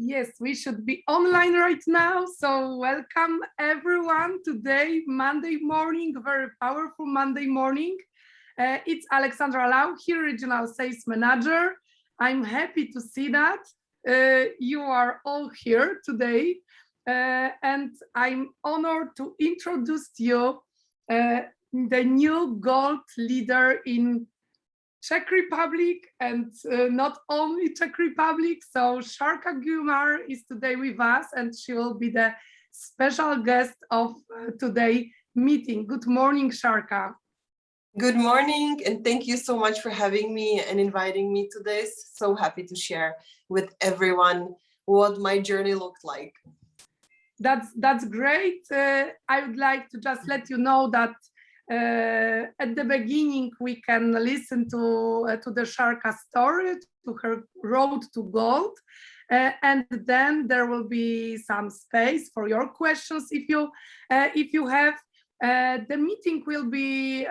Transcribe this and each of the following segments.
Yes, we should be online right now. So welcome everyone today, Monday morning, very powerful Monday morning. It's Alexandra Lau here, Regional Sales Manager. I'm happy to see that you are all here today. And I'm honored to introduce you the new gold leader in Czech Republic and not only Czech Republic. So Sharka Guiomar is today with us and she will be the special guest of today's meeting. Good morning, Sharka. Good morning, and thank you so much for having me and inviting me to this. So happy to share with everyone what my journey looked like. That's great. I would like to just let you know that at the beginning, we can listen to the Sharka story, to her road to gold, and then there will be some space for your questions if you have. The meeting will be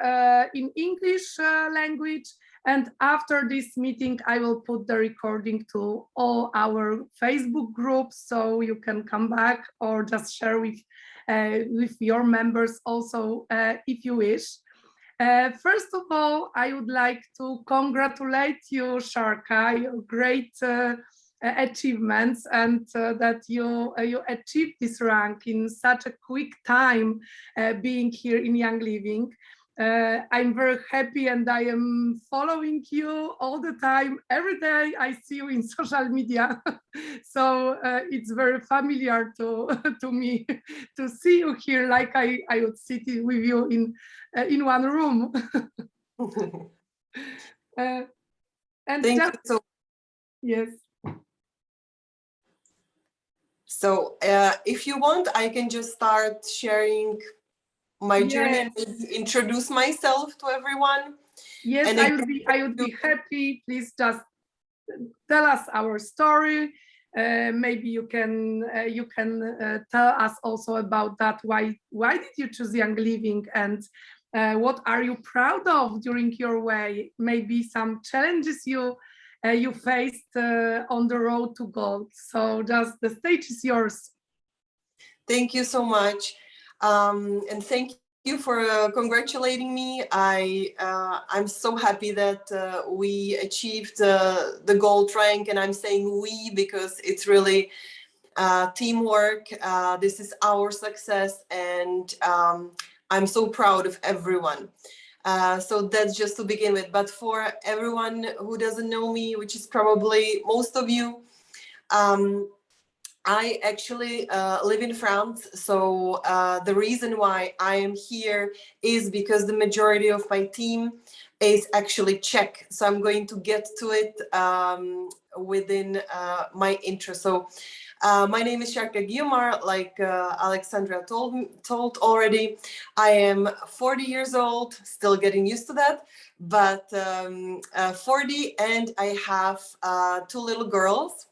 in English language, and after this meeting, I will put the recording to all our Facebook groups, so you can come back or just share with your members also if you wish. First of all, I would like to congratulate you, Sharka, your great achievements, and that you achieved this rank in such a quick time being here in Young Living. I'm very happy and I am following you all the time. Every day I see you in social media. So it's very familiar to me to see you here like I would sit with you in one room. And Thank you so. Yes. So if you want, I can just start sharing my journey and introduce myself to everyone. Yes, and I would be happy. Please just tell us our story. Maybe you can tell us also about that. Why did you choose Young Living, and what are you proud of during your way? Maybe some challenges you faced on the road to gold. So just the stage is yours. Thank you so much. And thank you for congratulating me. I'm so happy that we achieved the gold rank, and I'm saying we because it's really teamwork. This is our success, and I'm so proud of everyone. So that's just to begin with. But for everyone who doesn't know me, which is probably most of you, I actually live in France, so the reason why I am here is because the majority of my team is actually Czech. So I'm going to get to it within my intro. So my name is Sharka Guiomar, like Alexandra told already. I am 40 years old, still getting used to that, but 40, and I have 2 little girls.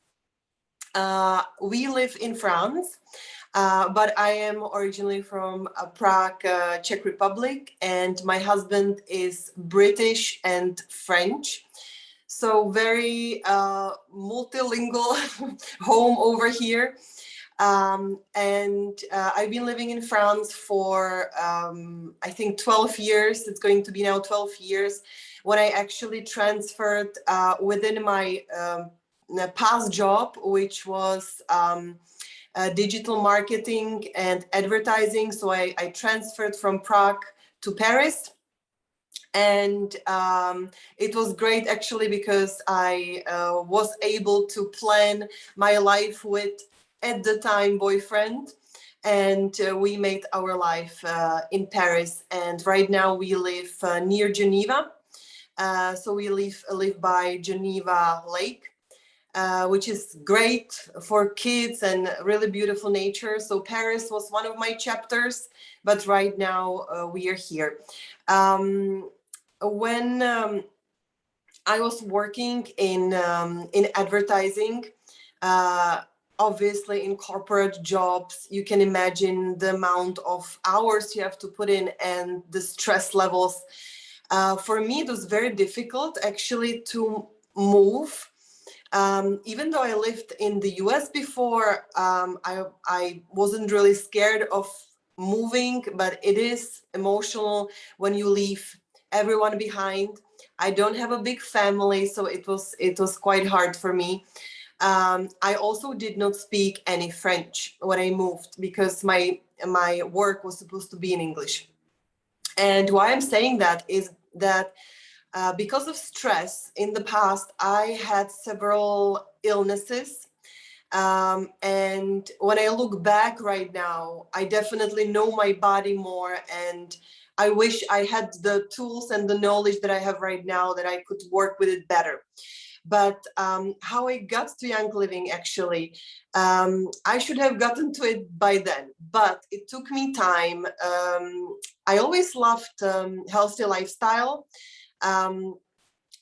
We live in France, but I am originally from Prague, Czech Republic, and my husband is British and French. So very multilingual home over here. And I've been living in France for, I think 12 years. It's going to be now 12 years when I actually transferred within my past job, which was digital marketing and advertising. So I transferred from Prague to Paris. And it was great actually because I was able to plan my life with, at the time, boyfriend. And we made our life in Paris. And right now we live near Geneva. So we live by Geneva Lake. Which is great for kids and really beautiful nature. So Paris was one of my chapters, but right now we are here. When I was working in advertising, obviously in corporate jobs, you can imagine the amount of hours you have to put in and the stress levels. For me, it was very difficult actually to move Even though I lived in the US before, I wasn't really scared of moving, but it is emotional when you leave everyone behind. I don't have a big family, so it was quite hard for me. I also did not speak any French when I moved because my work was supposed to be in English. And why I'm saying that is that because of stress in the past, I had several illnesses. And when I look back right now, I definitely know my body more. And I wish I had the tools and the knowledge that I have right now, that I could work with it better. But how I got to Young Living, actually, I should have gotten to it by then, but it took me time. I always loved healthy lifestyle.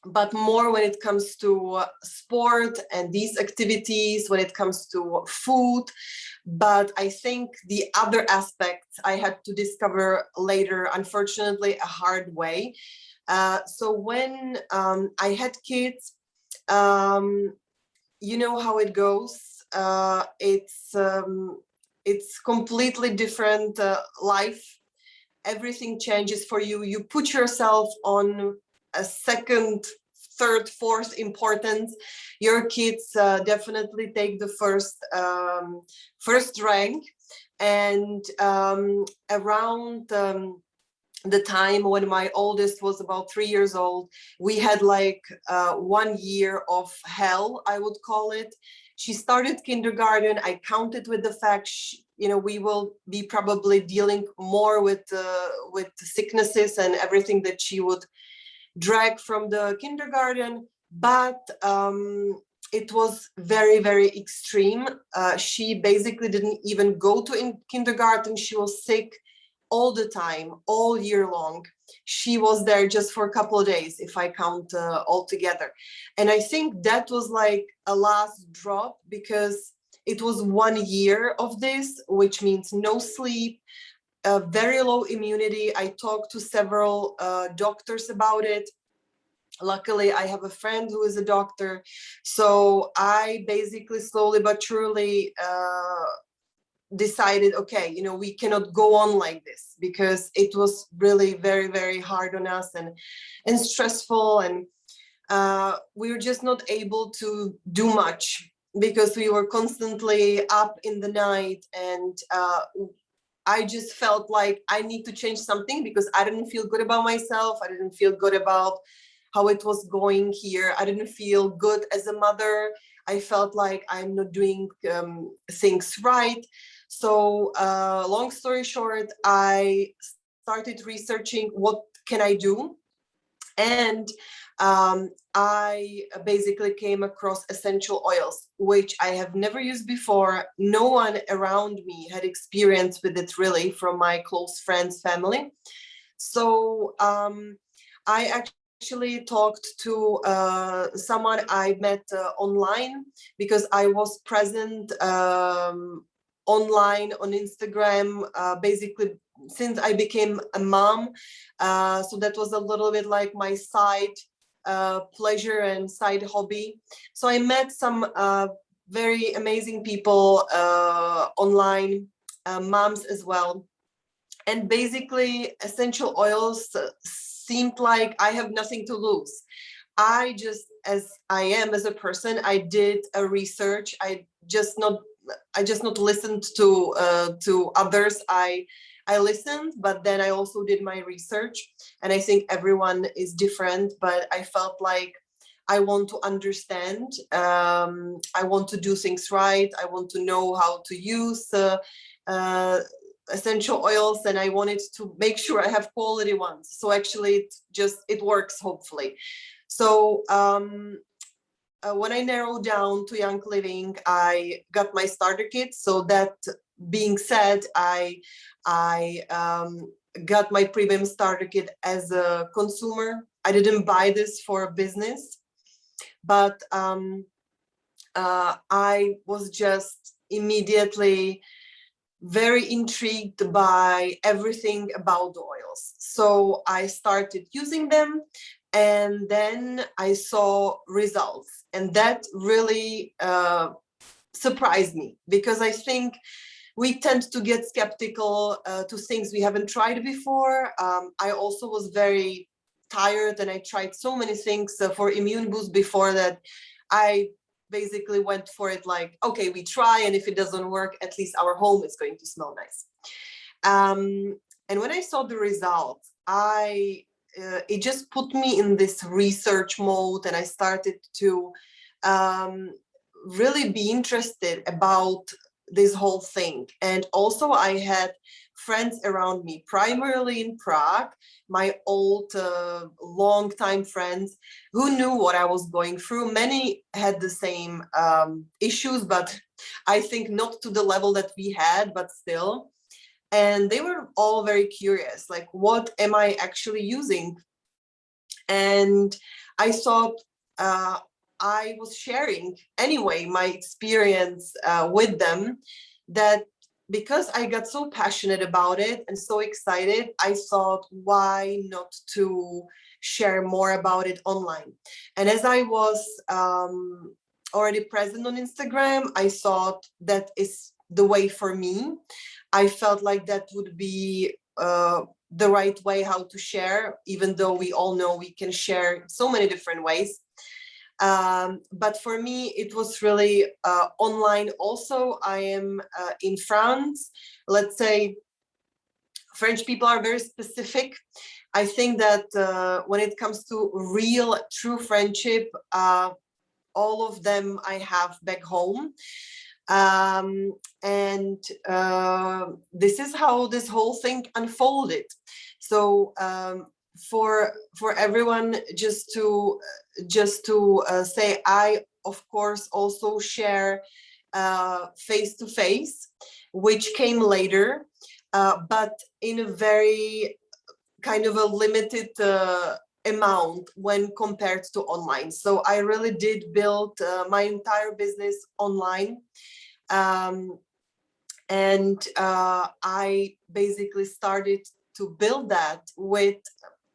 But more when it comes to sport and these activities, when it comes to food. But I think the other aspects I had to discover later, unfortunately, a hard way. So when I had kids, you know how it goes. It's completely different life. Everything changes for you. You put yourself on a second, third, fourth importance. Your kids definitely take the first rank. And around the time when my oldest was about 3 years old, we had like 1 year of hell, I would call it. She started kindergarten. I counted with the fact, we will be probably dealing more with sicknesses and everything that she would drag from the kindergarten. But it was very, very extreme. She basically didn't even go to kindergarten. She was sick all the time, all year long. She was there just for a couple of days, if I count all together. And I think that was like a last drop, because it was 1 year of this, which means no sleep, very low immunity. I talked to several doctors about it. Luckily, I have a friend who is a doctor. So I basically slowly but surely decided, okay, we cannot go on like this, because it was really very, very hard on us and stressful. And we were just not able to do much, because we were constantly up in the night. And I just felt like I need to change something, because I didn't feel good about myself. I didn't feel good about how it was going here. I didn't feel good as a mother. I felt like I'm not doing things right. So long story short, I started researching what can I do. And I basically came across essential oils, which I have never used before. No one around me had experience with it, really, from my close friends, family. So I actually talked to someone I met online, because I was present online on Instagram, basically since I became a mom. So that was a little bit like my side pleasure and side hobby. So I met some very amazing people online, moms as well. And basically, essential oils seemed like I have nothing to lose. I just, as I am as a person, I did a research. I just not listened to others. I listened, but then I also did my research. And I think everyone is different, but I felt like I want to understand. I want to do things right. I want to know how to use essential oils, and I wanted to make sure I have quality ones. So actually it works, hopefully. So when I narrowed down to Young Living, I got my starter kit. So that being said, I got my premium starter kit as a consumer. I didn't buy this for a business, but I was just immediately very intrigued by everything about the oils. So I started using them, And then I saw results, and that really surprised me, because I think we tend to get skeptical to things we haven't tried before. I also was very tired, and I tried so many things for immune boost before that. I basically went for it like, okay, we try, and if it doesn't work, at least our home is going to smell nice. And when I saw the results, it just put me in this research mode, and I started to really be interested about this whole thing. And also I had friends around me, primarily in Prague, my old long-time friends who knew what I was going through. Many had the same issues, but I think not to the level that we had, but still. And they were all very curious, like, what am I actually using? And I thought I was sharing anyway my experience with them, that because I got so passionate about it and so excited, I thought, why not to share more about it online? And as I was already present on Instagram, I thought that is the way for me. I felt like that would be the right way how to share, even though we all know we can share so many different ways. But for me, it was really online. Also, I am in France. Let's say French people are very specific. I think that when it comes to real, true friendship, all of them I have back home. And this is how this whole thing unfolded. So for everyone, just to say, I of course also share face to face, which came later, but in a very kind of a limited amount when compared to online. So I really did build my entire business online. And I basically started to build that with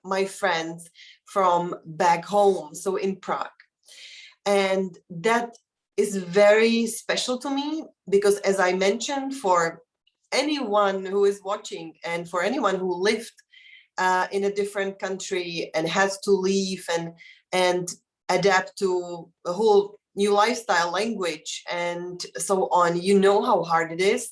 my friends from back home, so in Prague. And that is very special to me, because as I mentioned, for anyone who is watching and for anyone who lived in a different country and has to leave and adapt to a whole new lifestyle, language, and so on, you know how hard it is.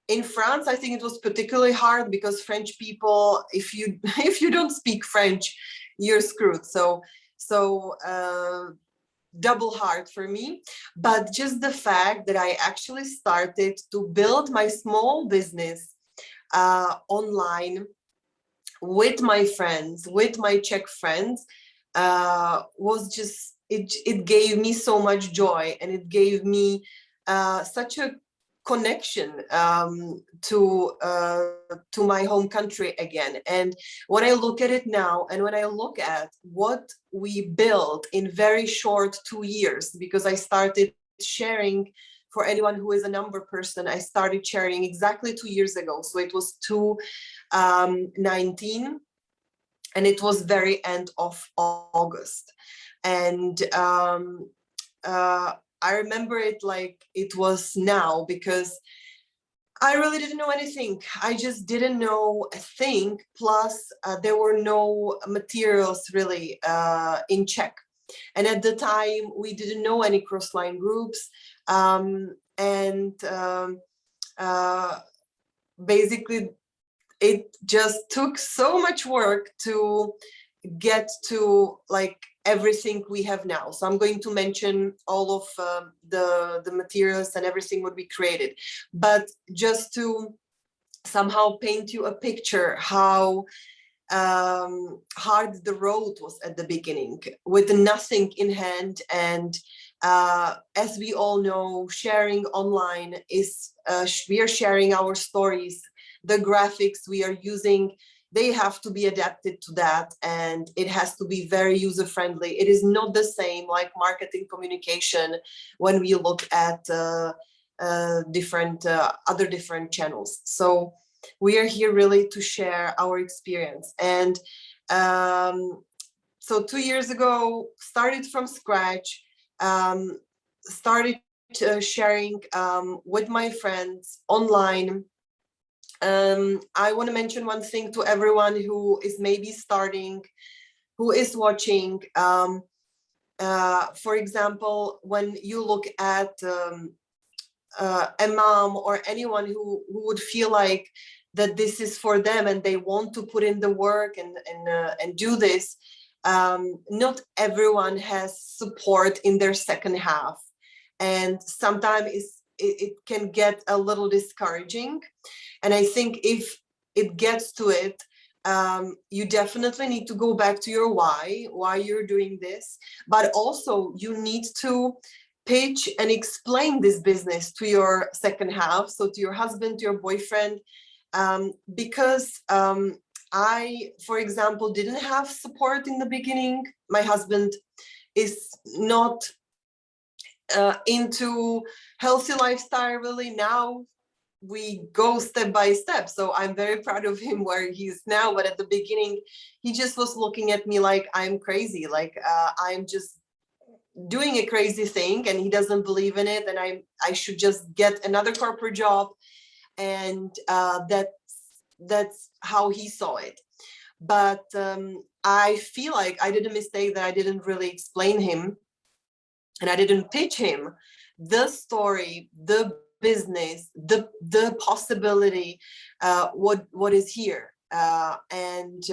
In France, I think it was particularly hard, because French people, if you if you don't speak French, you're screwed. So double hard for me. But just the fact that I actually started to build my small business online with my friends, with my Czech friends, was just, it gave me so much joy, and it gave me such a connection to my home country again. And when I look at it now, and when I look at what we built in very short 2 years, because I started sharing, for anyone who is a number person, I started sharing exactly 2 years ago. So it was 2019, and it was very end of August. And I remember it like it was now, because I really didn't know anything. I just didn't know a thing. Plus, there were no materials really in Czech. And at the time, we didn't know any cross-line groups. Basically, it just took so much work to get to like everything we have now. So I'm going to mention all of the materials and everything what we created, but just to somehow paint you a picture how hard the road was at the beginning, with nothing in hand. And as we all know, sharing online is we are sharing our stories. The graphics we are using, they have to be adapted to that, and it has to be very user friendly. It is not the same like marketing communication when we look at other different channels. So we are here really to share our experience. And So 2 years ago, started from scratch, started sharing with my friends online. I want to mention one thing to everyone who is maybe starting, who is watching. For example, when you look at a mom or anyone who would feel like that this is for them and they want to put in the work and do this, not everyone has support in their second half, and sometimes it can get a little discouraging. And I think if it gets to it, you definitely need to go back to your why you're doing this, but also you need to pitch and explain this business to your second half, so to your husband, to your boyfriend, because I, for example, didn't have support in the beginning. My husband is not into healthy lifestyle really. Now we go step by step, so I'm very proud of him where he's now, but at the beginning he just was looking at me like I'm crazy, like I'm just doing a crazy thing and he doesn't believe in it, and I should just get another corporate job, and that's how he saw it. But I feel like I did a mistake that I didn't really explain him, and I didn't pitch him the story, the business, the possibility, what is here, and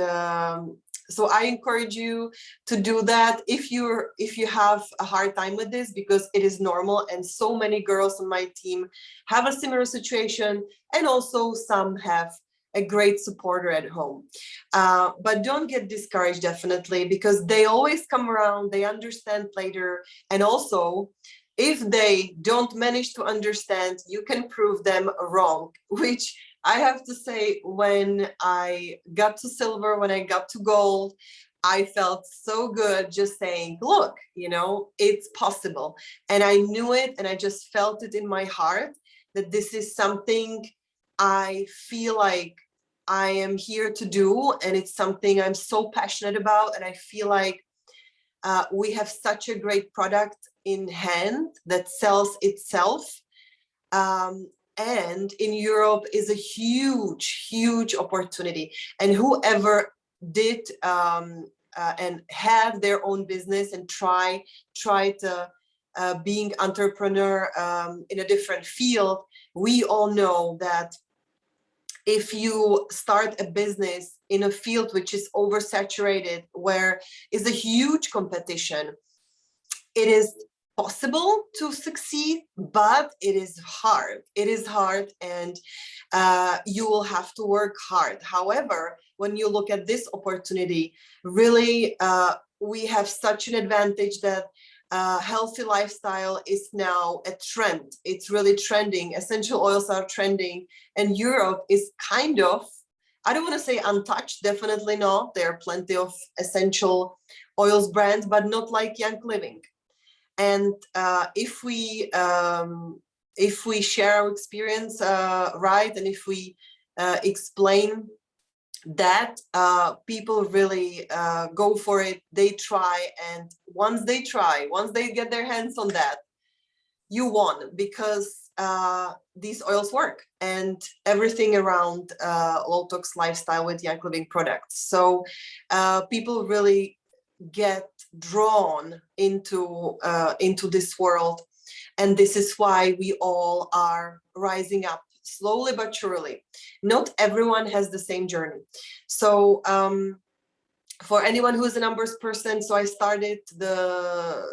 so I encourage you to do that if you have a hard time with this, because it is normal, and so many girls on my team have a similar situation, and also some have a great supporter at home. But don't get discouraged, definitely, because they always come around, they understand later. And also, if they don't manage to understand, you can prove them wrong, which I have to say, when I got to silver, when I got to gold, I felt so good just saying, look, it's possible. And I knew it, and I just felt it in my heart that this is something I feel like I am here to do, and it's something I'm so passionate about. And I feel like we have such a great product in hand that sells itself. And in Europe is a huge opportunity. And whoever did and have their own business and try to being entrepreneur in a different field, we all know that if you start a business in a field which is oversaturated, where is a huge competition, it is possible to succeed, but it is hard. It is hard, and you will have to work hard. However, when you look at this opportunity, really, we have such an advantage that healthy lifestyle is now a trend. It's really trending. Essential oils are trending, and Europe is kind of, I don't want to say untouched, definitely not. There are plenty of essential oils brands, but not like Young Living. And if we share our experience right, and if we explain that, people really go for it, they try, and once they get their hands on that, you won, because these oils work, and everything around low tox lifestyle with Young Living products. So people really get drawn into this world, and this is why we all are rising up slowly but surely. Not everyone has the same journey. So for anyone who is a numbers person, so I started the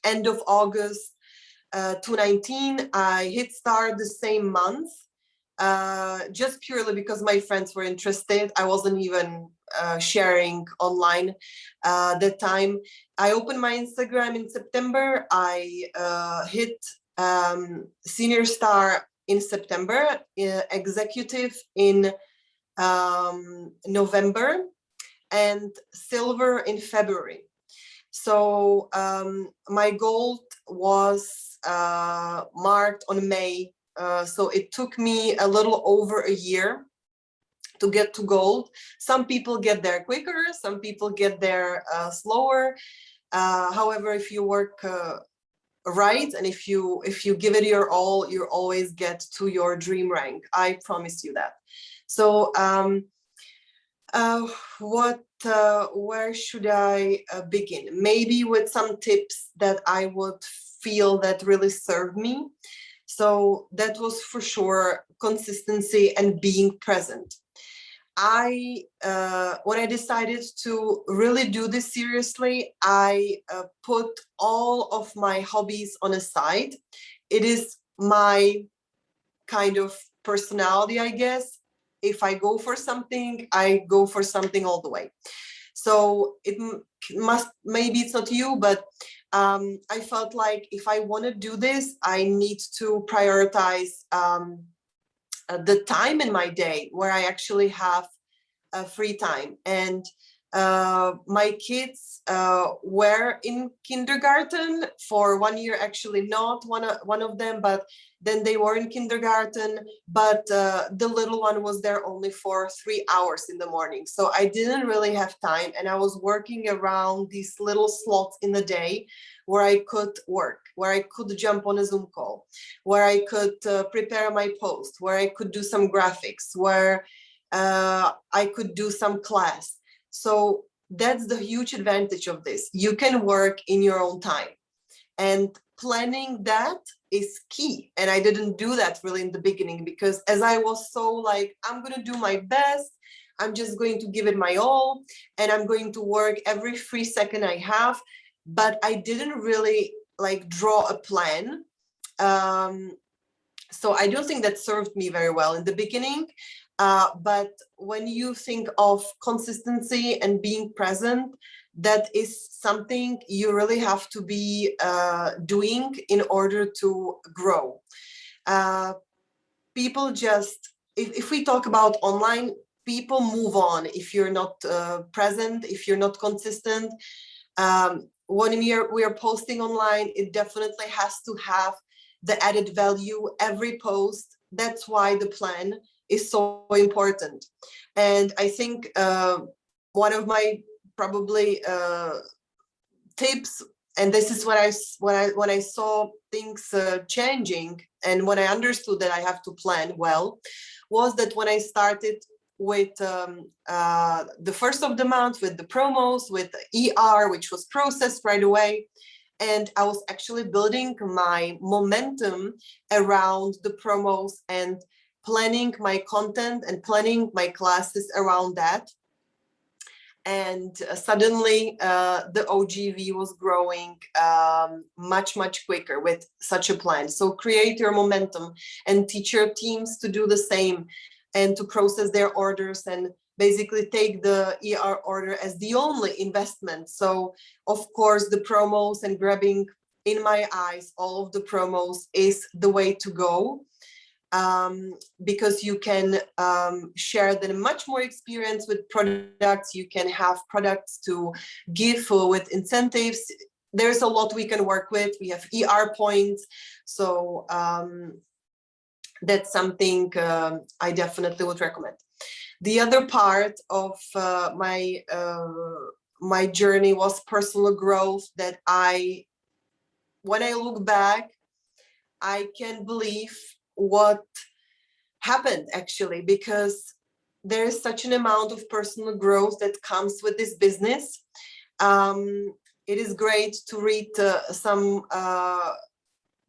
end of August 2019. I hit start the same month, just purely because my friends were interested. I wasn't even sharing online that time. I opened my Instagram in September. I hit senior star in September, executive in November, and silver in February. So my gold was marked on May. So it took me a little over a year to get to gold. Some people get there quicker, some people get there slower. However, if you work right, and if you give it your all, you always get to your dream rank. I promise you that. So where should I begin? Maybe with some tips that I would feel that really served me. So that was for sure consistency and being present. When I decided to really do this seriously, I put all of my hobbies on a side. It is my kind of personality, I guess. If I go for something, I go for something all the way. So it must, maybe it's not you, but I felt like if I want to do this, I need to prioritize the time in my day where I actually have free time. And my kids were in kindergarten for 1 year, actually not one of them, but then they were in kindergarten, but the little one was there only for 3 hours in the morning. So I didn't really have time, and I was working around these little slots in the day where I could work, where I could jump on a Zoom call, where I could prepare my post, where I could do some graphics, where I could do some class. So that's the huge advantage of this. You can work in your own time, and planning that is key. And I didn't do that really in the beginning, because as I was so like, I'm going to do my best, I'm just going to give it my all, and I'm going to work every free second I have. But I didn't really like draw a plan. So I don't think that served me very well in the beginning. But when you think of consistency and being present, that is something you really have to be doing in order to grow. People just, if we talk about online, people move on if you're not present, if you're not consistent. When we are posting online, it definitely has to have the added value every post. That's why the plan is so important. And I think one of my probably tips, and this is when I saw things changing, and when I understood that I have to plan well, was that when I started with the first of the month, with the promos, with the ER, which was processed right away. And I was actually building my momentum around the promos and planning my content and planning my classes around that. And suddenly the OGV was growing much, much quicker with such a plan. So create your momentum and teach your teams to do the same, and to process their orders, and basically take the ER order as the only investment. So of course the promos and grabbing, in my eyes, all of the promos is the way to go, because you can share the much more experience with products. You can have products to give with incentives. There's a lot we can work with. We have ER points. So that's something I definitely would recommend. The other part of my journey was personal growth, that when I look back, I can't believe what happened actually, because there is such an amount of personal growth that comes with this business. It is great to read some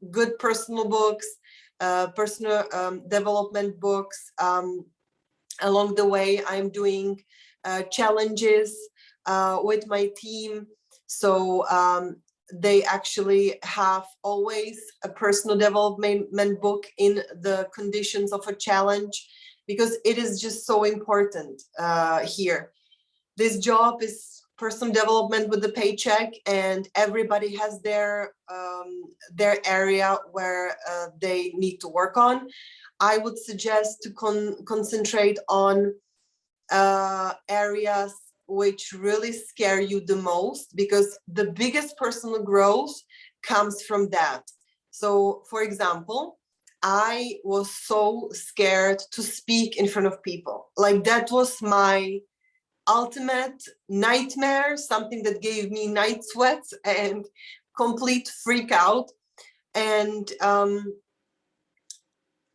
good personal books, personal development books. Along the way, I'm doing challenges with my team. So they actually have always a personal development book in the conditions of a challenge, because it is just so important here. This job is personal development with the paycheck, and everybody has their area where they need to work on. I would suggest to concentrate on areas which really scare you the most, because the biggest personal growth comes from that. So, for example, I was so scared to speak in front of people. Like that was my ultimate nightmare, something that gave me night sweats and complete freak out. And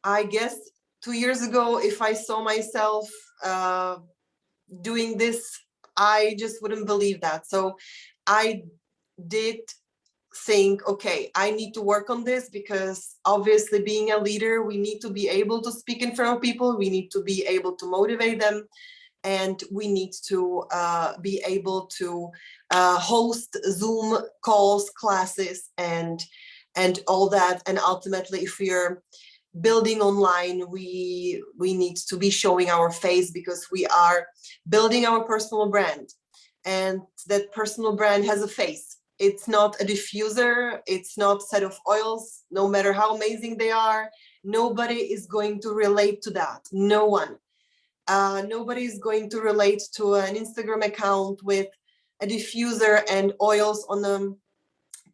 I guess 2 years ago, if I saw myself doing this, I just wouldn't believe that. So I did think, okay, I need to work on this, because obviously being a leader, we need to be able to speak in front of people. We need to be able to motivate them. And we need to be able to host Zoom calls, classes, and all that. And ultimately, if we're building online, we need to be showing our face, because we are building our personal brand, and that personal brand has a face. It's not a diffuser, it's not a set of oils. No matter how amazing they are, nobody is going to relate to that. No one. Nobody is going to relate to an Instagram account with a diffuser and oils on a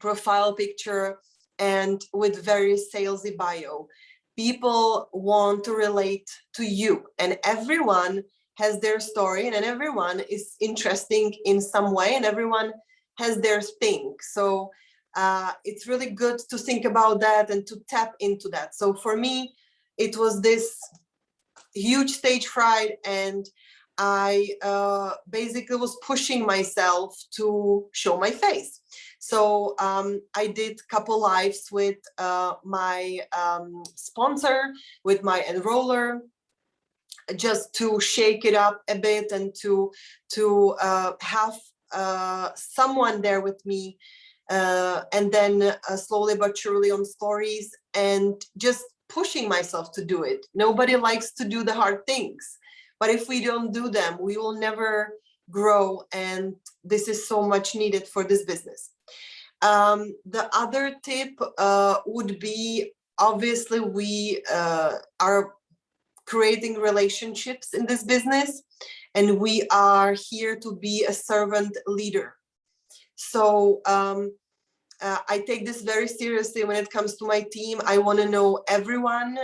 profile picture and with very salesy bio. People want to relate to you, and everyone has their story, and everyone is interesting in some way, and everyone has their thing. So it's really good to think about that and to tap into that. So for me, it was this huge stage fright, and I basically was pushing myself to show my face. So I did a couple lives with my sponsor, with my enroller, just to shake it up a bit and to have someone there with me, and then slowly but surely on stories, and just pushing myself to do it. Nobody likes to do the hard things, but if we don't do them, we will never grow, and this is so much needed for this business. The other tip would be, obviously we are creating relationships in this business, and we are here to be a servant leader. So I take this very seriously when it comes to my team. I want to know everyone.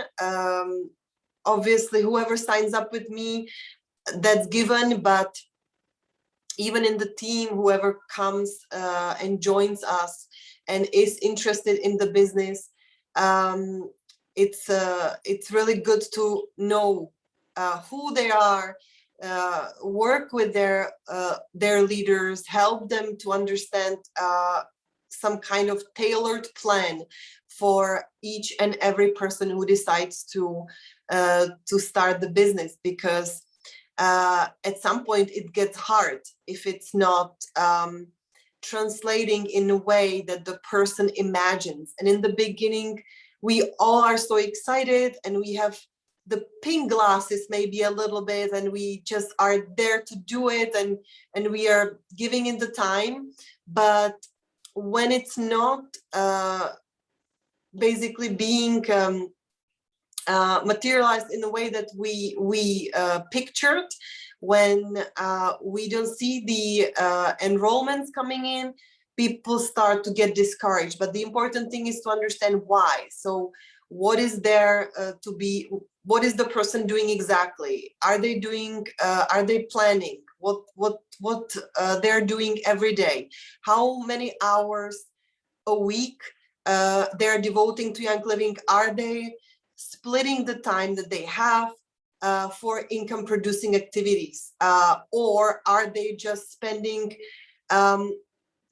Obviously, whoever signs up with me, that's given, but even in the team, whoever comes and joins us and is interested in the business, it's really good to know who they are, work with their leaders, help them to understand some kind of tailored plan for each and every person who decides to start the business, because at some point it gets hard if it's not translating in a way that the person imagines. And in the beginning, we all are so excited, and we have the pink glasses maybe a little bit, and we just are there to do it, and we are giving in the time. But when it's not basically being materialized in the way that we pictured, when we don't see the enrollments coming in, people start to get discouraged. But the important thing is to understand why. So what is there to be, what is the person doing exactly? Are they doing, are they planning? What they're doing every day? How many hours a week they're devoting to Young Living? Are they splitting the time that they have for income producing activities, or are they just spending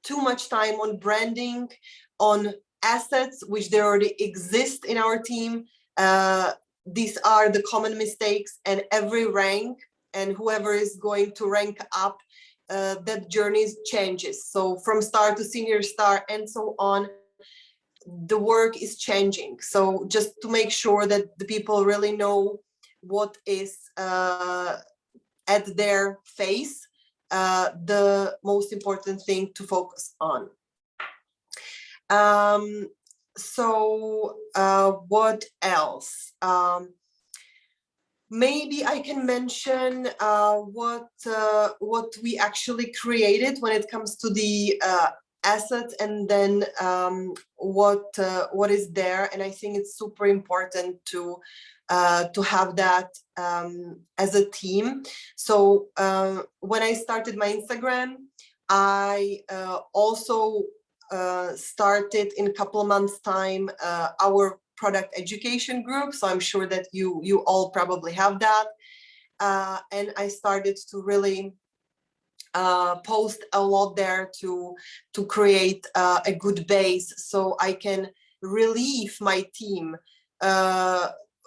too much time on branding, on assets which they already exist in our team? These are the common mistakes, and every rank and whoever is going to rank up, that journey changes. So from star to senior star and so on, the work is changing. So just to make sure that the people really know what is at their face, the most important thing to focus on. So what else? Maybe I can mention what we actually created when it comes to the assets and then what is there. And I think it's super important to have that as a team. So when I started my Instagram, I also started in a couple of months' time our product education group. So I'm sure that you all probably have that. And I started to really post a lot there to create a good base, so I can relieve my team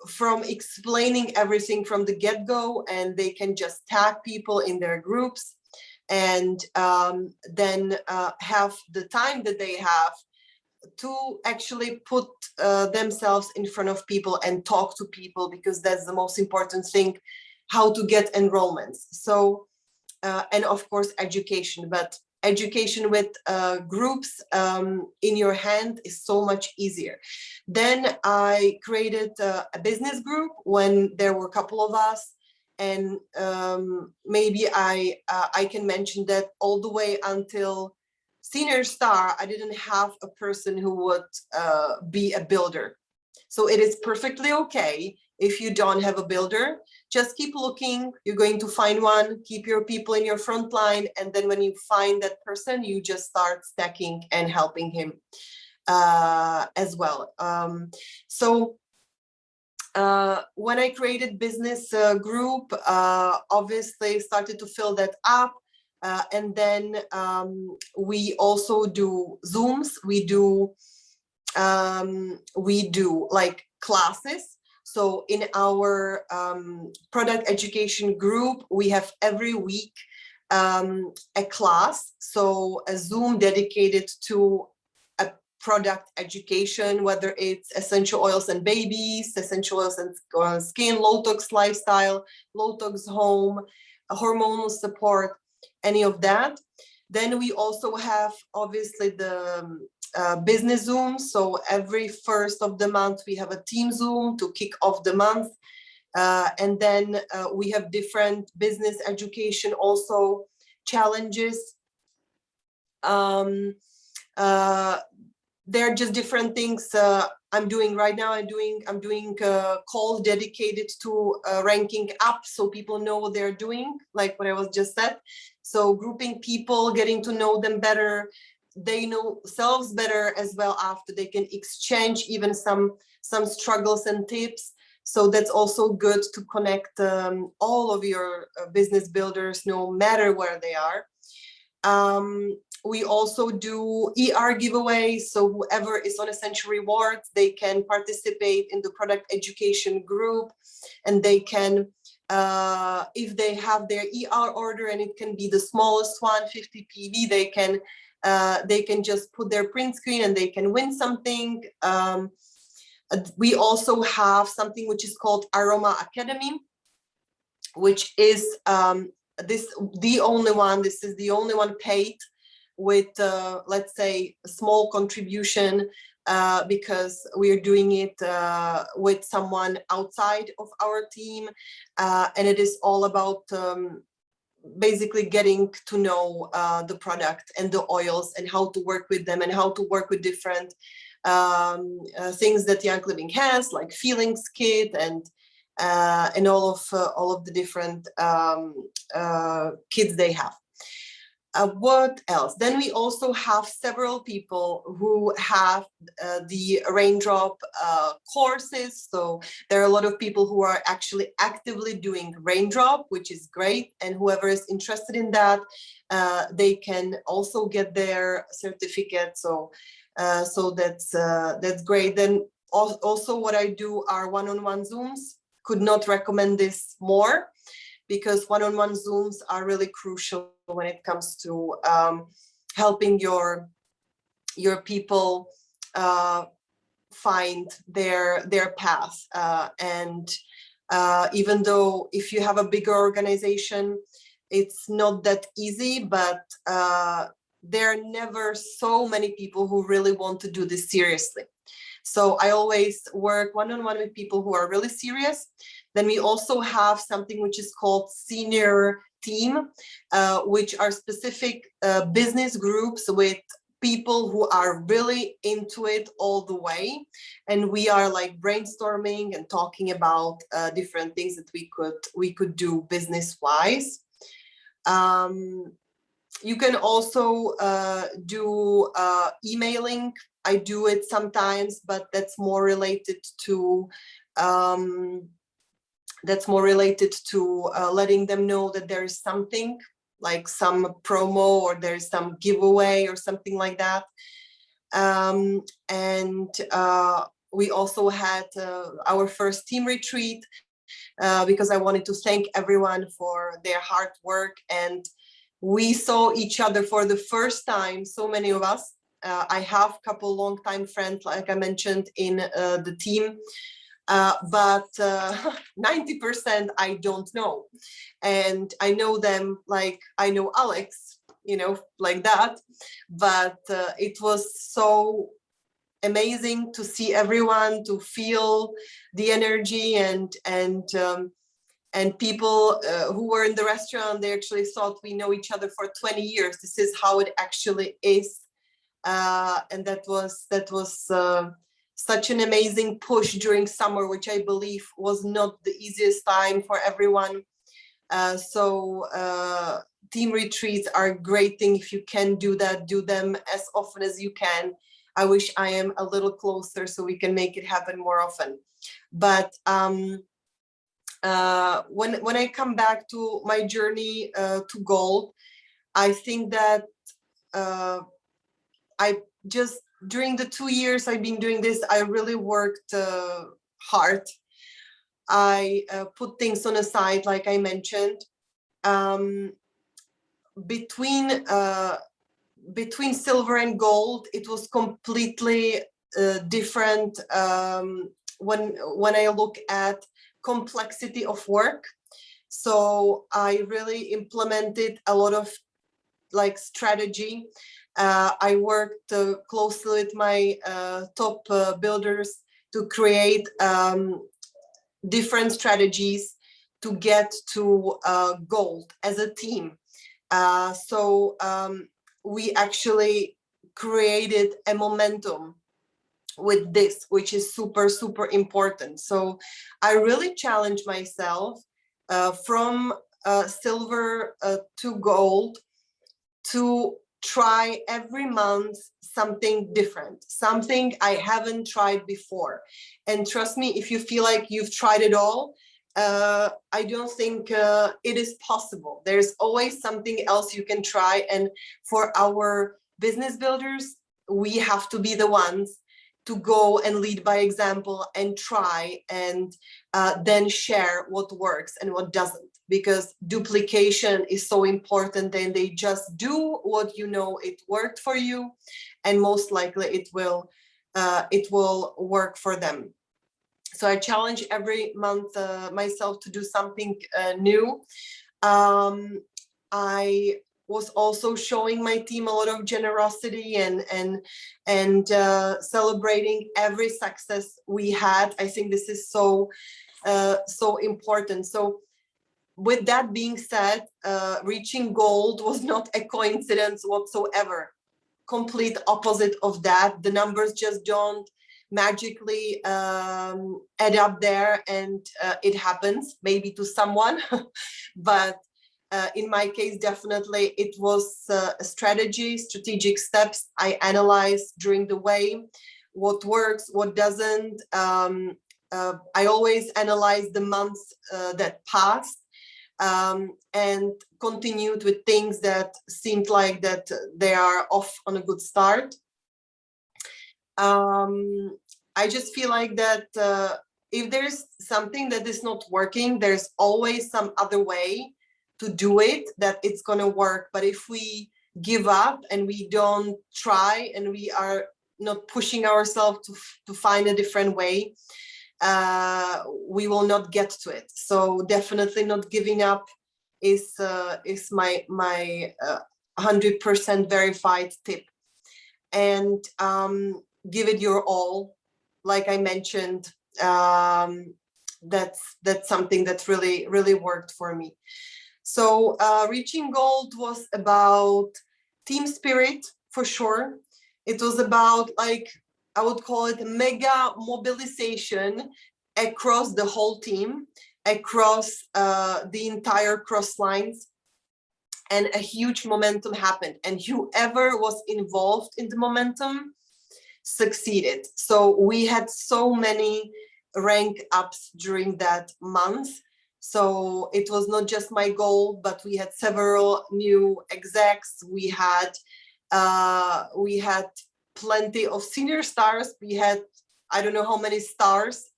from explaining everything from the get-go, and they can just tag people in their groups, and then have the time that they have to actually put themselves in front of people and talk to people, because that's the most important thing, how to get enrollments. So and of course education, but education with groups in your hand is so much easier. Then I created a business group when there were a couple of us, and maybe I can mention that all the way until senior star, I didn't have a person who would be a builder. So it is perfectly okay if you don't have a builder. Just keep looking, you're going to find one, keep your people in your front line, and then when you find that person, you just start stacking and helping him as well. So when I created business group, obviously started to fill that up. And then we also do Zooms, we do like classes. So in our product education group, we have every week a class, so a Zoom dedicated to a product education, whether it's essential oils and babies, essential oils and skin, low tox lifestyle, low tox home, hormonal support, any of that. Then we also have obviously the business Zoom. So every first of the month we have a team Zoom to kick off the month. And then we have different business education also challenges. They're just different things I'm doing right now. I'm doing calls dedicated to ranking up, so people know what they're doing, like what I was just said. So grouping people, getting to know them better, they know themselves better as well. After they can exchange even some struggles and tips. So that's also good to connect all of your business builders, no matter where they are. We also do ER giveaways, so whoever is on Essential Rewards, they can participate in the product education group, and they can, if they have their ER order, and it can be the smallest one, 50 PV, they can just put their print screen and they can win something. We also have something which is called Aroma Academy, which is this is the only one paid with let's say a small contribution, because we are doing it with someone outside of our team, and it is all about basically getting to know the product and the oils and how to work with them and how to work with different things that Young Living has, like feelings kit and all of the different kits they have. What else? Then we also have several people who have the raindrop courses. So there are a lot of people who are actually actively doing raindrop, which is great. And whoever is interested in that, they can also get their certificate. So that's great. Then also what I do are one-on-one Zooms. Could not recommend this more, because one-on-one Zooms are really crucial when it comes to helping your people find their path. And even though if you have a bigger organization, it's not that easy, but there are never so many people who really want to do this seriously. So I always work one-on-one with people who are really serious. Then we also have something which is called senior team, which are specific business groups with people who are really into it all the way, and we are like brainstorming and talking about different things that we could do business wise. You can also do emailing. I do it sometimes, but that's more related to letting them know that there is something, like some promo, or there's some giveaway or something like that. We also had our first team retreat because I wanted to thank everyone for their hard work, and we saw each other for the first time, so many of us. I have a couple longtime friends, like I mentioned, in the team, but 90% I don't know. And I know them like I know Alex, you know, like that. But it was so amazing to see everyone, to feel the energy, and people who were in the restaurant, they actually thought we know each other for 20 years. This is how it actually is. And that was such an amazing push during summer, which I believe was not the easiest time for everyone. Team retreats are a great thing. If you can do that, do them as often as you can. I wish I am a little closer so we can make it happen more often. But when I come back to my journey to gold, I think that I just, during the 2 years I've been doing this, I really worked hard. I put things on a side, like I mentioned. Between silver and gold, it was completely different when I look at complexity of work. So I really implemented a lot of like strategy. I worked closely with my top builders to create different strategies to get to gold as a team. We actually created a momentum with this, which is super, super important. So I really challenged myself from silver to gold to try every month something different, something I haven't tried before. And trust me, if you feel like you've tried it all, I don't think it is possible. There's always something else you can try. And for our business builders, we have to be the ones to go and lead by example and try, and then share what works and what doesn't, because duplication is so important. And they just do what you know it worked for you, and most likely it will work for them. So I challenge every month myself to do something new. I was also showing my team a lot of generosity and celebrating every success we had. I think this is so important. So with that being said, reaching gold was not a coincidence whatsoever. Complete opposite of that. The numbers just don't magically add up there, and it happens maybe to someone, but in my case, definitely it was a strategic steps I analyzed during the way, what works, what doesn't. I always analyze the months that passed, and continued with things that seemed like that they are off on a good start. I just feel like that if there's something that is not working, there's always some other way to do it that it's going to work. But if we give up and we don't try, and we are not pushing ourselves to find a different way, we will not get to it. So definitely not giving up is my 100% verified tip. And give it your all, like I mentioned. That's something that really worked for me. So reaching gold was about team spirit, for sure. It was about, like, I would call it mega mobilization across the whole team, across the entire cross lines, and a huge momentum happened, and whoever was involved in the momentum succeeded. So we had so many rank ups during that month. So it was not just my goal, but we had several new execs. We had plenty of senior stars. We had, I don't know how many stars.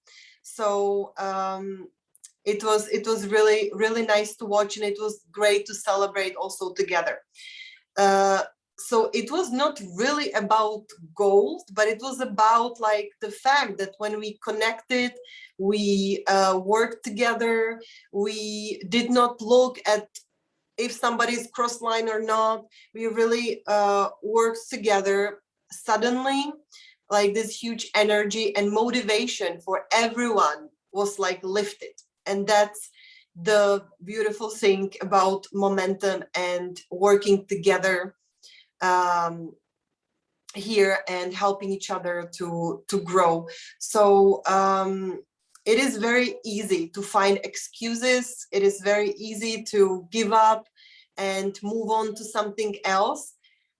So it was really nice to watch, and it was great to celebrate also together. So it was not really about gold, but it was about, like, the fact that when we connected, we worked together. We did not look at if somebody's cross line or not. We really worked together. Suddenly, like, this huge energy and motivation for everyone was, like, lifted. And that's the beautiful thing about momentum and working together here and helping each other to grow. So it is very easy to find excuses. It is very easy to give up and move on to something else.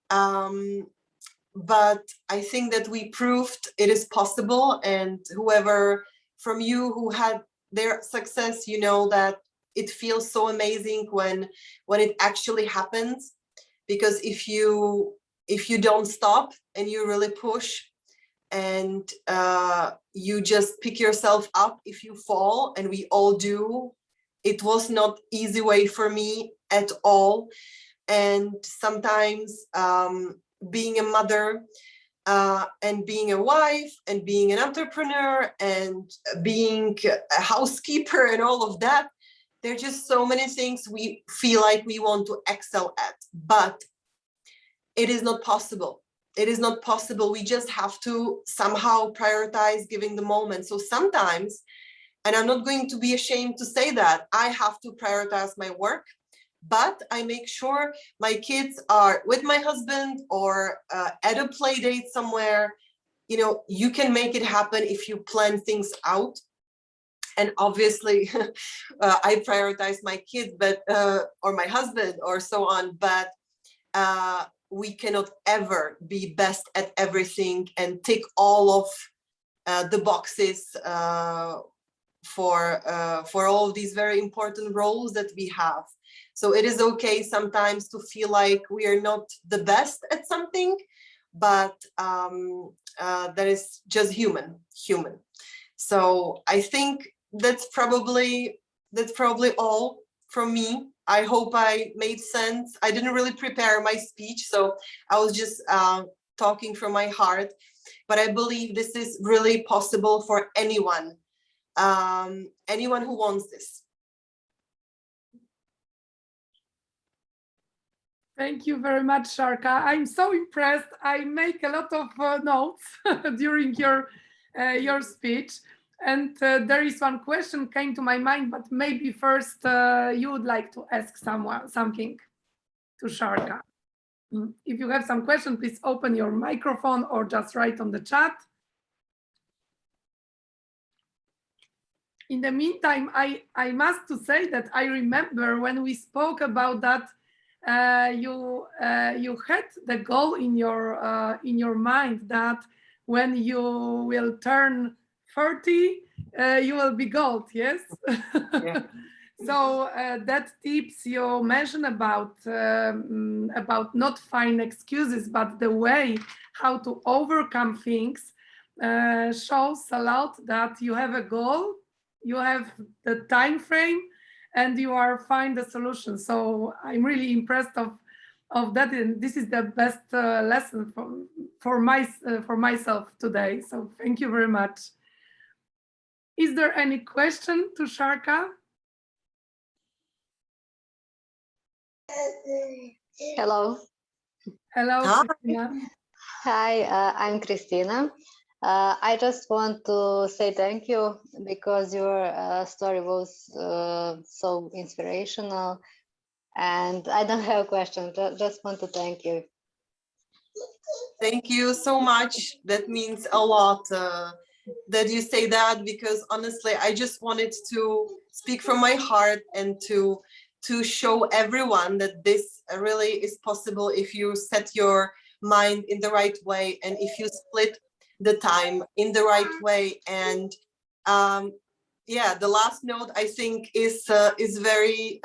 But I think that we proved it is possible, and whoever from you who had their success, you know that it feels so amazing when it actually happens. Because if you don't stop and you really push, and you just pick yourself up if you fall, and we all do. It was not easy way for me at all. And sometimes being a mother and being a wife and being an entrepreneur and being a housekeeper and all of that, there are just so many things we feel like we want to excel at, but it is not possible. It is not possible. We just have to somehow prioritize giving the moment. So sometimes, and I'm not going to be ashamed to say that, I have to prioritize my work, but I make sure my kids are with my husband or at a play date somewhere. You know, you can make it happen if you plan things out. And obviously, I prioritize my kids, but or my husband or so on. But we cannot ever be best at everything and tick all of the boxes for all of these very important roles that we have. So it is okay sometimes to feel like we are not the best at something, but that is just human. So I think that's probably all from me. I hope I made sense. I didn't really prepare my speech, so I was just talking from my heart. But I believe this is really possible for anyone, anyone who wants this. Thank you very much, Sharka. I'm so impressed. I make a lot of notes during your speech. And there is one question came to my mind, but maybe first you would like to ask something to Sharka. If you have some question, please open your microphone or just write on the chat. In the meantime, I must to say that I remember when we spoke about that, you had the goal in your mind that when you will turn 30, you will be gold. Yes. Yeah. So that tips you mentioned about not find excuses, but the way how to overcome things shows a lot that you have a goal, you have the time frame, and you are find the solution. So I'm really impressed of that, and this is the best lesson for myself today. So thank you very much. Is there any question to Sharka? Hello. Hello, Hi. Christina. Hi, I'm Christina. I just want to say thank you because your story was so inspirational, and I don't have a question. Just want to thank you. Thank you so much. That means a lot that you say that, because honestly, I just wanted to speak from my heart and to show everyone that this really is possible if you set your mind in the right way and if you split the time in the right way. And yeah, the last note I think is very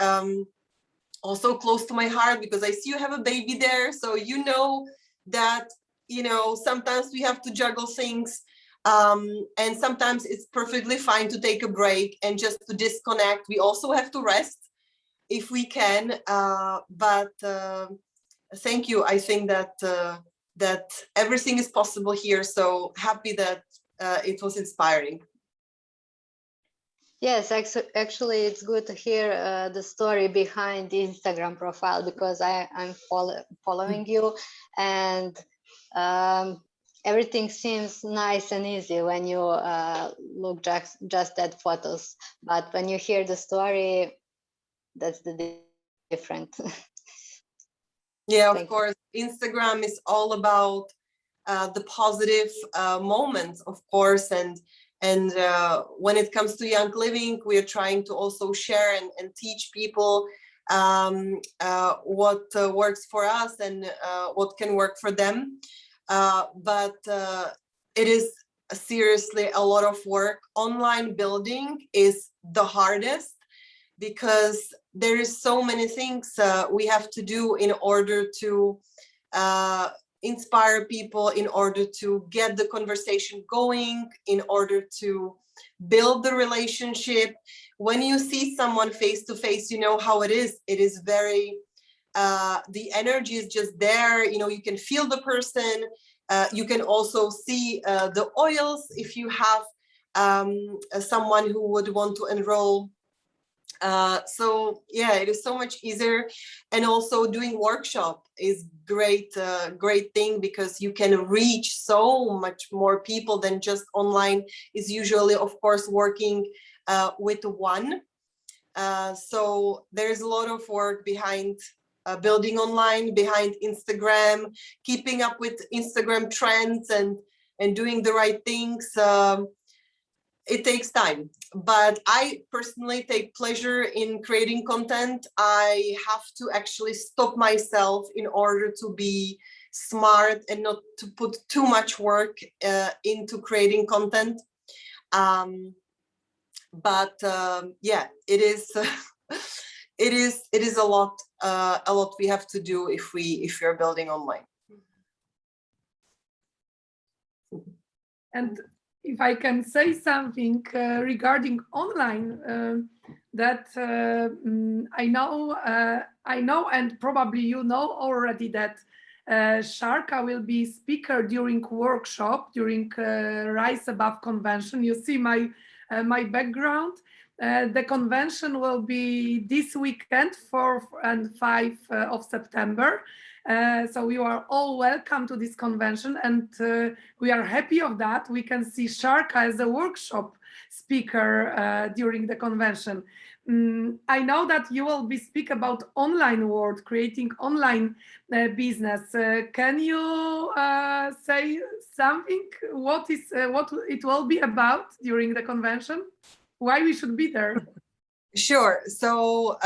also close to my heart, because I see you have a baby there, so you know that, you know, sometimes we have to juggle things, and sometimes it's perfectly fine to take a break and just to disconnect. We also have to rest if we can, but thank you. I think that that everything is possible here, so happy that it was inspiring. Yes, actually, it's good to hear the story behind the Instagram profile, because I'm following you, and everything seems nice and easy when you look just at photos. But when you hear the story, that's the different. Yeah, of Thank you. course. Instagram is all about the positive moments, of course, and when it comes to young living, we are trying to also share and teach people what works for us and what can work for them. But it is seriously a lot of work. Online building is the hardest, because there is so many things we have to do in order to inspire people, in order to get the conversation going, in order to build the relationship. When you see someone face to face, you know how it is. It is very, the energy is just there. You know, you can feel the person. You can also see the oils if you have someone who would want to enroll. So yeah, it is so much easier. And also doing workshop is great, great thing, because you can reach so much more people than just online is usually, of course, working with one. So there's a lot of work behind building online, behind Instagram, keeping up with Instagram trends and doing the right things. It takes time, but I personally take pleasure in creating content. I have to actually stop myself in order to be smart and not to put too much work into creating content. But yeah, it is it is a lot we have to do if we're building online. And if I can say something regarding online, that I know, and probably you know already, that Sharka will be speaker during workshop, during Rise Above convention. You see my my background. The convention will be this weekend, 4 and 5 of September. So you are all welcome to this convention, and we are happy of that. We can see Sharka as a workshop speaker during the convention. I know that you will be speak about online world, creating online business. Can you say something? What it will be about during the convention? Why we should be there? Sure. So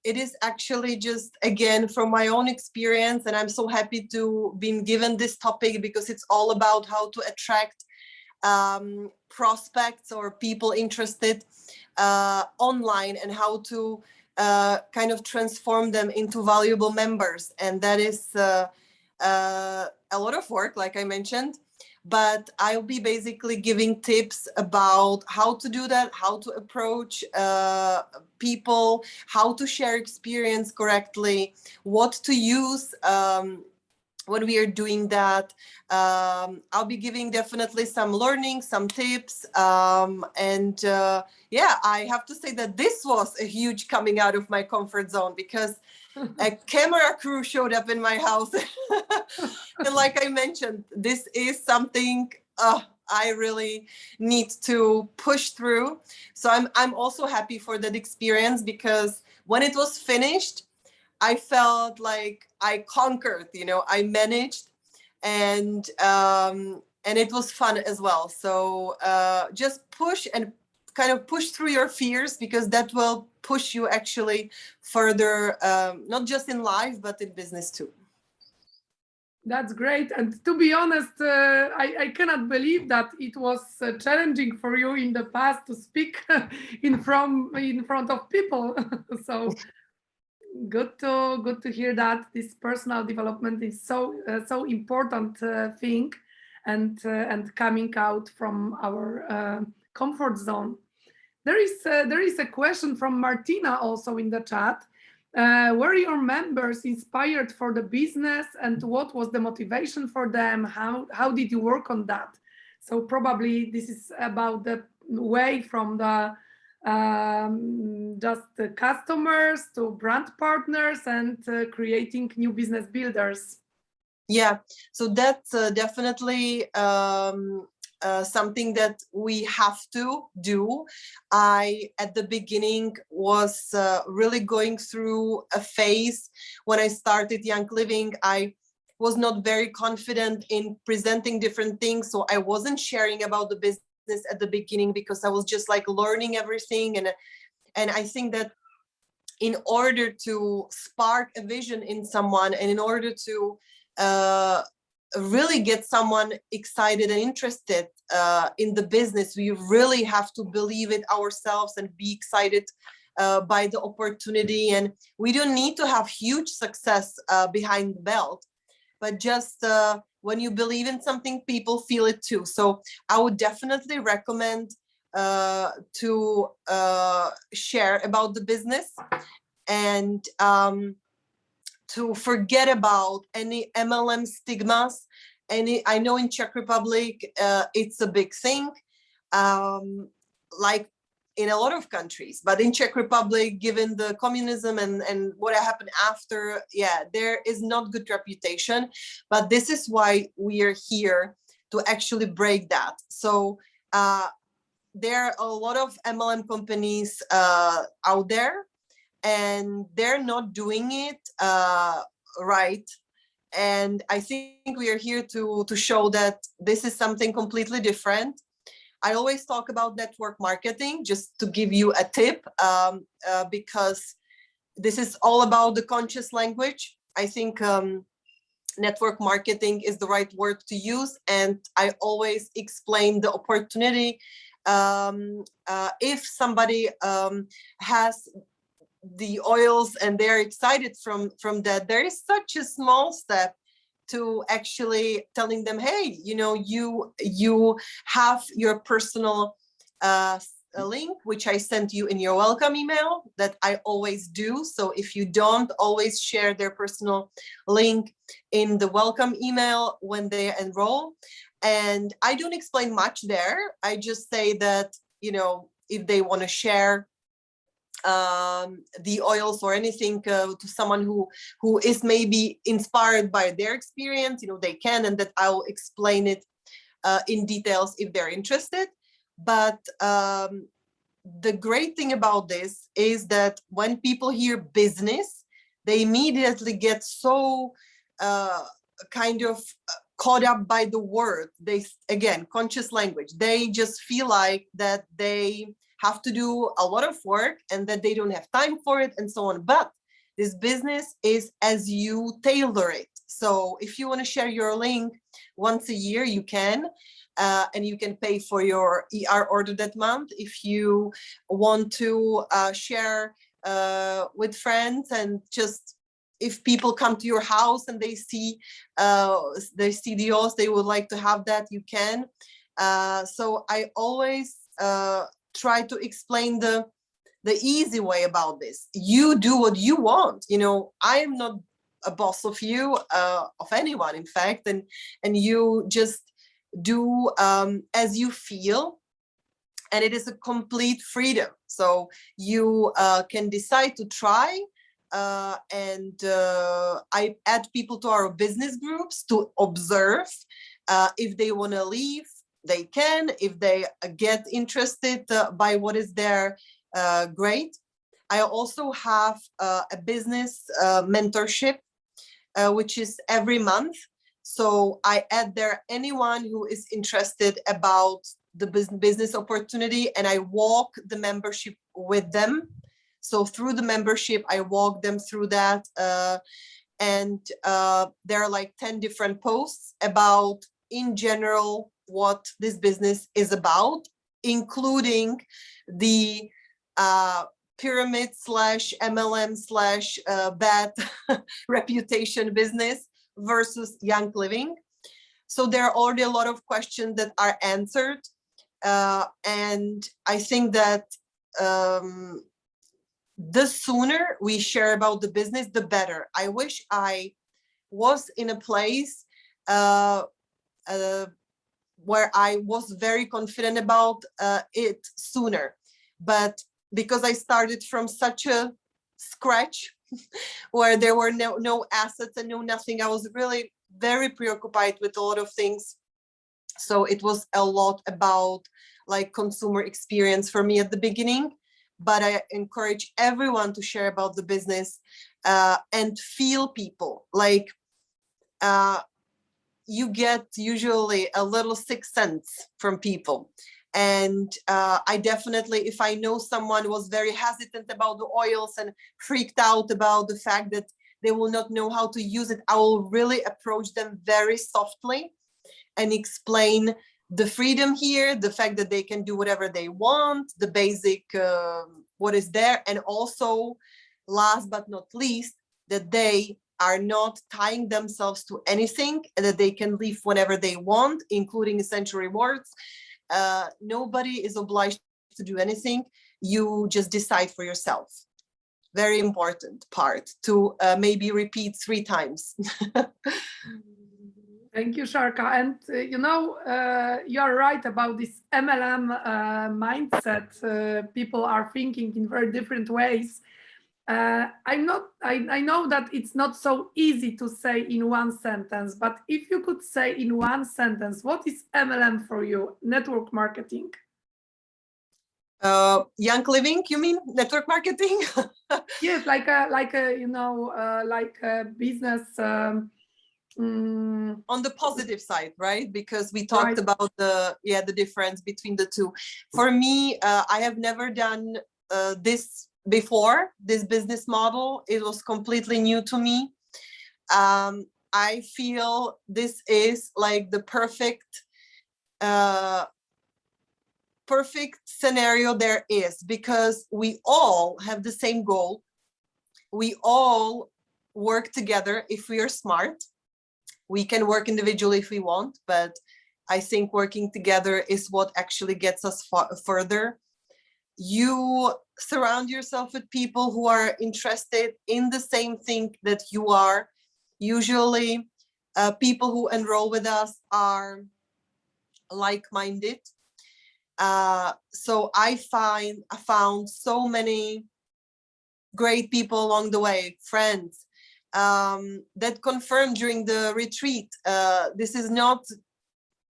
it is actually just, again, from my own experience, and I'm so happy to be given this topic, because it's all about how to attract prospects or people interested online, and how to kind of transform them into valuable members. And that is a lot of work, like I mentioned. But I'll be basically giving tips about how to do that, how to approach people, how to share experience correctly, what to use when we are doing that. I'll be giving definitely some learning, some tips. And yeah, I have to say that this was a huge coming out of my comfort zone, because a camera crew showed up in my house. And like I mentioned, this is something I really need to push through. So I'm also happy for that experience, because when it was finished, I felt like I conquered, you know, I managed. and it was fun as well. So just push and kind of push through your fears, because that will push you actually further, not just in life, but in business too. That's great. And to be honest, I cannot believe that it was challenging for you in the past to speak in front of people. So good to hear that this personal development is so important thing, and coming out from our comfort zone. There is a question from Martina also in the chat. Were your members inspired for the business, and what was the motivation for them? How did you work on that? So probably this is about the way from the just the customers to brand partners and creating new business builders. Yeah, so that's definitely something that we have to do. I, at the beginning, was really going through a phase when I started Young Living. I was not very confident in presenting different things, so I wasn't sharing about the business at the beginning, because I was just like learning everything. And I think that in order to spark a vision in someone, and in order to really get someone excited and interested in the business, we really have to believe it ourselves and be excited by the opportunity. And we don't need to have huge success behind the belt, but just when you believe in something, people feel it too. So I would definitely recommend to share about the business, and to forget about any MLM stigmas. I know in Czech Republic it's a big thing, like in a lot of countries, but in Czech Republic, given the communism and what happened after, yeah, there is not good reputation. But this is why we are here, to actually break that. So there are a lot of MLM companies out there, and they're not doing it right. And I think we are here to show that this is something completely different. I always talk about network marketing, just to give you a tip, because this is all about the conscious language. I think network marketing is the right word to use, and I always explain the opportunity. If somebody has the oils and they're excited from that, there is such a small step to actually telling them, hey, you know, you have your personal link, which I sent you in your welcome email, that I always do. So if you don't always share their personal link in the welcome email when they enroll, and I don't explain much there, I just say that, you know, if they want to share the oils or anything to someone who is maybe inspired by their experience, you know, they can, and that I'll explain it in details if they're interested. But the great thing about this is that when people hear business, they immediately get so kind of caught up by the word. They, again, conscious language, they just feel like that they have to do a lot of work and that they don't have time for it and so on. But this business is as you tailor it. So if you want to share your link once a year, you can, and you can pay for your ER order that month. If you want to share with friends, and just if people come to your house and they see the oils, they would like to have that, you can. So I always try to explain the easy way about this. You do what you want. You know, I am not a boss of you, of anyone, in fact, and you just do as you feel, and it is a complete freedom. So you can decide to try, and I add people to our business groups to observe. If they want to leave, they can. If they get interested by what is there, great. I also have a business mentorship, which is every month. So I add there anyone who is interested about the business opportunity, and I walk the membership with them. So through the membership, I walk them through that. And there are like 10 different posts about, in general, what this business is about, including the pyramid slash MLM slash bad reputation business versus young living. So there are already a lot of questions that are answered. And I think that the sooner we share about the business, the better. I wish I was in a place where I was very confident about it sooner. But because I started from such a scratch where there were no assets and no nothing, I was really very preoccupied with a lot of things. So it was a lot about like consumer experience for me at the beginning. But I encourage everyone to share about the business and feel people. Like you get usually a little sixth sense from people. And I definitely, if I know someone was very hesitant about the oils and freaked out about the fact that they will not know how to use it, I will really approach them very softly and explain the freedom here, the fact that they can do whatever they want, the basic, what is there. And also, last but not least, that they are not tying themselves to anything and that they can leave whenever they want, including essential rewards. Nobody is obliged to do anything. You just decide for yourself. Very important part to maybe repeat 3 times. Thank you, Sharka. And you're right about this MLM mindset. People are thinking in very different ways. I know that it's not so easy to say in one sentence, but if you could say in one sentence, what is MLM for you? Network marketing. Young living, you mean? Network marketing? Yes, like a business. On the positive side, right? Because we talked about the difference between the two. For me, I have never done this before, this business model. It was completely new to me. I feel this is like the perfect scenario there is, because we all have the same goal. We all work together if we are smart. We can work individually if we want, but I think working together is what actually gets us further. You surround yourself with people who are interested in the same thing that you are. Usually, people who enroll with us are like-minded. So I found so many great people along the way, friends, that confirmed during the retreat. This is not,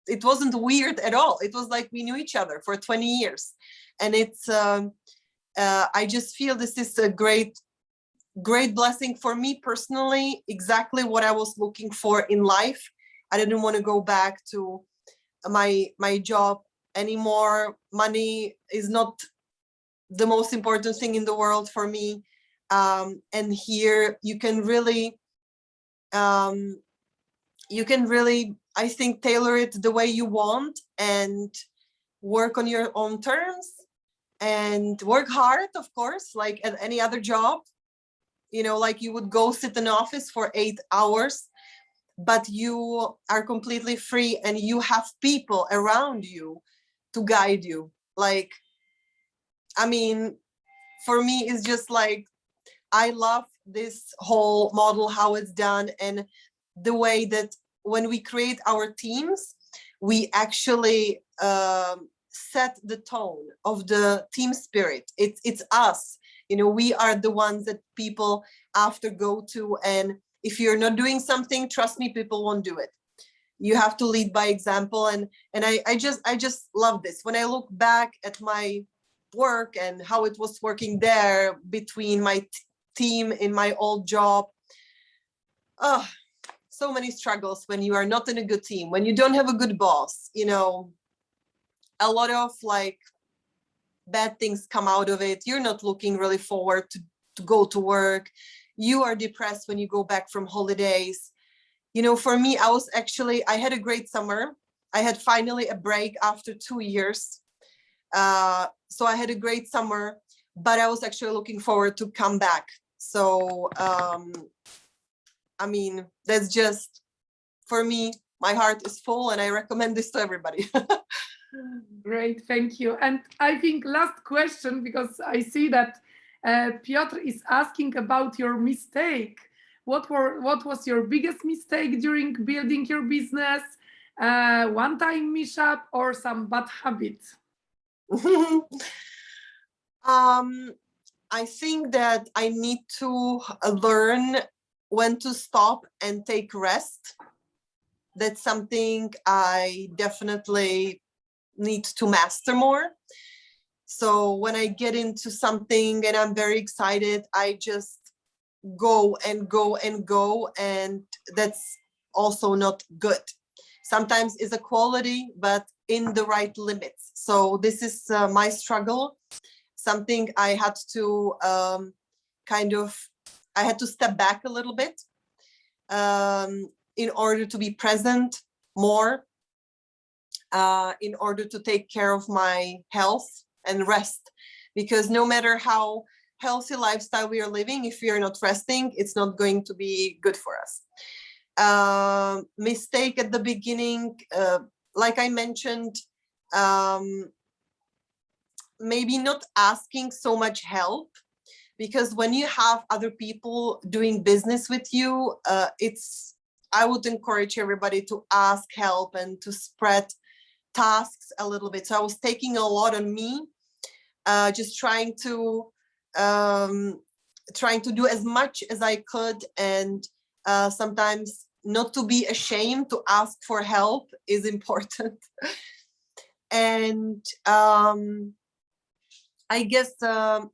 it wasn't weird at all. It was like we knew each other for 20 years. And it's, I just feel this is a great blessing for me personally, exactly what I was looking for in life. I didn't want to go back to my job anymore. Money is not the most important thing in the world for me. And here you can really, I think, tailor it the way you want and work on your own terms and work hard, of course, like at any other job. Like you would go sit in an office for 8 hours, but you are completely free and you have people around you to guide you. Like, I mean, for me, it's just like, I love this whole model, how it's done, and the way that when we create our teams, we actually set the tone of the team spirit. It's us. We are the ones that people after go to, and if you're not doing something, trust me, people won't do it. You have to lead by example, and I just love this. When I look back at my work and how it was working there between my team in my old job, so many struggles when you are not in a good team, when you don't have a good boss, you know, a lot of like bad things come out of it. You're not looking really forward to go to work. You are depressed when you go back from holidays. You know, for me, I had a great summer. I had finally a break after 2 years. So I had a great summer, but I was actually looking forward to come back. So, I mean, that's just, for me, my heart is full and I recommend this to everybody. Great, thank you. And I think last question, because I see that Piotr is asking about your mistake. What was your biggest mistake during building your business? One-time mishap or some bad habits? I think that I need to learn when to stop and take rest. That's something I definitely need to master more. So when I get into something and I'm very excited, I just go and go and go, and that's also not good. Sometimes it's a quality, but in the right limits. So this is my struggle, something I had to I had to step back a little bit in order to be present more, in order to take care of my health and rest. Because no matter how healthy lifestyle we are living, if we are not resting, it's not going to be good for us. Mistake at the beginning, like I mentioned, maybe not asking so much help, because when you have other people doing business with you, I would encourage everybody to ask help and to spread tasks a little bit. So I was taking a lot on me, just trying to do as much as I could, and sometimes not to be ashamed to ask for help is important. And I guess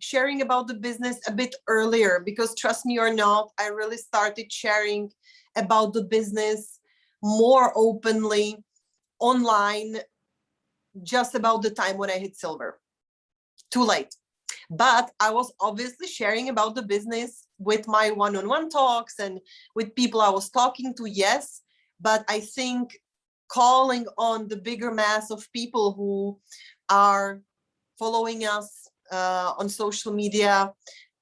sharing about the business a bit earlier, because trust me or not, I really started sharing about the business more openly online just about the time when I hit silver. Too late. But I was obviously sharing about the business with my one-on-one talks and with people I was talking to, yes. But I think calling on the bigger mass of people who are following us on social media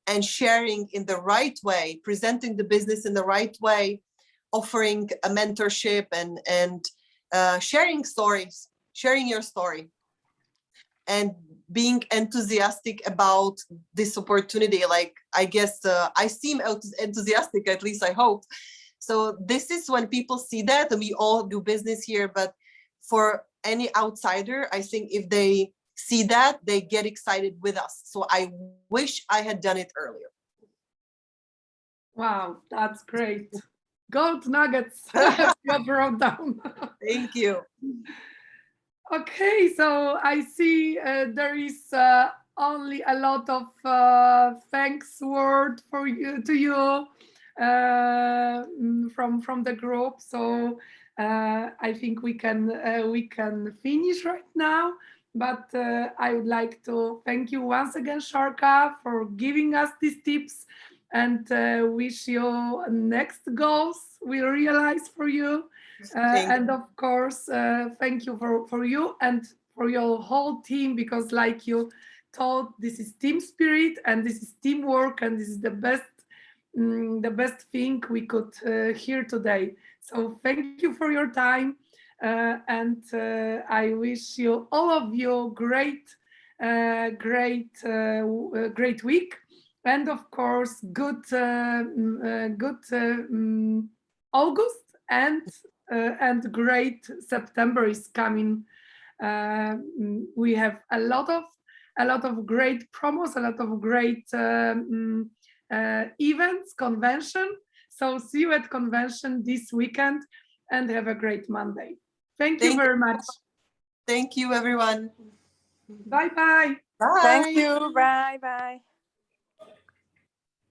and sharing in the right way, presenting the business in the right way, offering a mentorship and sharing stories, sharing your story, and being enthusiastic about this opportunity. Like, I guess I seem enthusiastic, at least I hope. So this is when people see that, and we all do business here, but for any outsider, I think if they see that, they get excited with us. So I wish I had done it earlier. Wow, that's great. Gold nuggets you brought down. Thank you. Okay, so I see there is only a lot of thanks word for you to you from the group. So I think we can finish right now. But I would like to thank you once again, Sharka, for giving us these tips, and wish you next goals we realize for you. And of course, thank you for you and for your whole team, because like you told, this is team spirit and this is teamwork, and this is the best thing we could hear today. So thank you for your time, and I wish you, all of you, great week, and of course good August, and great September is coming. We have a lot of great promos, a lot of great events, convention. So see you at convention this weekend, and have a great Monday. Thank you very much. Thank you, everyone. Bye-bye. Bye. Thank you. Bye. Bye.